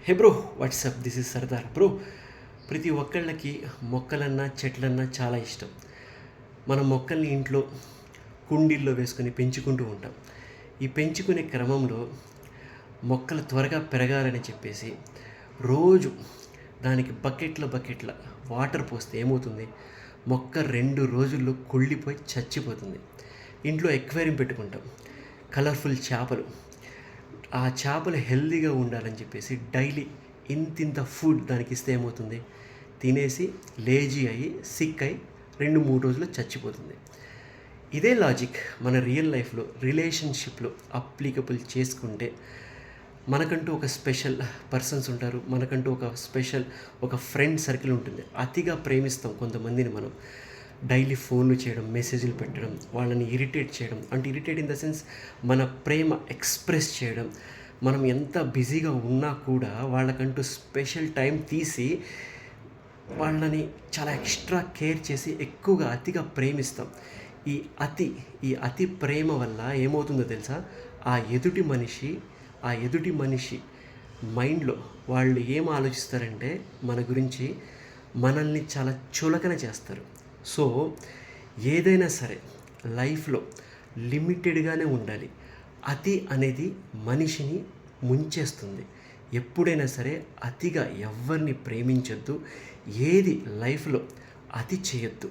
Hey bro, WhatsApp, this is Sardar bro. ప్రతి ఒక్కళ్ళకి మొక్కలన్నా చెట్లన్నా చాలా ఇష్టం. మనం మొక్కల్ని ఇంట్లో కుండీల్లో వేసుకొని పెంచుకుంటూ ఉంటాం. ఈ పెంచుకునే క్రమంలో మొక్కలు త్వరగా పెరగాలని చెప్పేసి రోజు దానికి బకెట్ల వాటర్ పోస్తే ఏమవుతుంది, మొక్క 2 రోజుల్లో కుళ్ళిపోయి చచ్చిపోతుంది. ఇంట్లో ఎక్వేరియం పెట్టుకుంటాం, కలర్ఫుల్ చేపలు. ఆ చేపలు హెల్తీగా ఉండాలని చెప్పేసి డైలీ ఇంతింత ఫుడ్ దానికి ఇస్తే ఏమవుతుంది, తినేసి లేజీ అయ్యి సిక్ అయ్యి 2-3 రోజుల్లో చచ్చిపోతుంది. ఇదే లాజిక్ మన రియల్ లైఫ్లో రిలేషన్షిప్లో అప్లికబుల్ చేసుకుంటే మనకంటూ ఒక స్పెషల్ పర్సన్స్ ఉంటారు, మనకంటూ ఒక ఫ్రెండ్ సర్కిల్ ఉంటుంది. అతిగా ప్రేమిస్తాం కొంతమందిని మనం. డైలీ ఫోన్లు చేయడం, మెసేజ్లు పెట్టడం, వాళ్ళని ఇరిటేట్ చేయడం, అంటే ఇరిటేట్ ఇన్ ద సెన్స్ మన ప్రేమ ఎక్స్ప్రెస్ చేయడం. మనం ఎంత బిజీగా ఉన్నా కూడా వాళ్ళకంటూ స్పెషల్ టైం తీసి వాళ్ళని చాలా ఎక్స్ట్రా కేర్ చేసి ఎక్కువగా అతిగా ప్రేమిస్తాం. ఈ అతి ప్రేమ వల్ల ఏమవుతుందో తెలుసా, ఆ ఎదుటి మనిషి మైండ్లో వాళ్ళు ఏం ఆలోచిస్తారంటే మన గురించి మనల్ని చాలా చులకన చేస్తారు. సో ఏదైనా సరే లైఫ్లో లిమిటెడ్గానే ఉండాలి. అతి అనేది మనిషిని ముంచేస్తుంది. ఎప్పుడైనా సరే అతిగా ఎవరిని ప్రేమించొద్దు, ఏది లైఫ్లో అతి చేయొద్దు.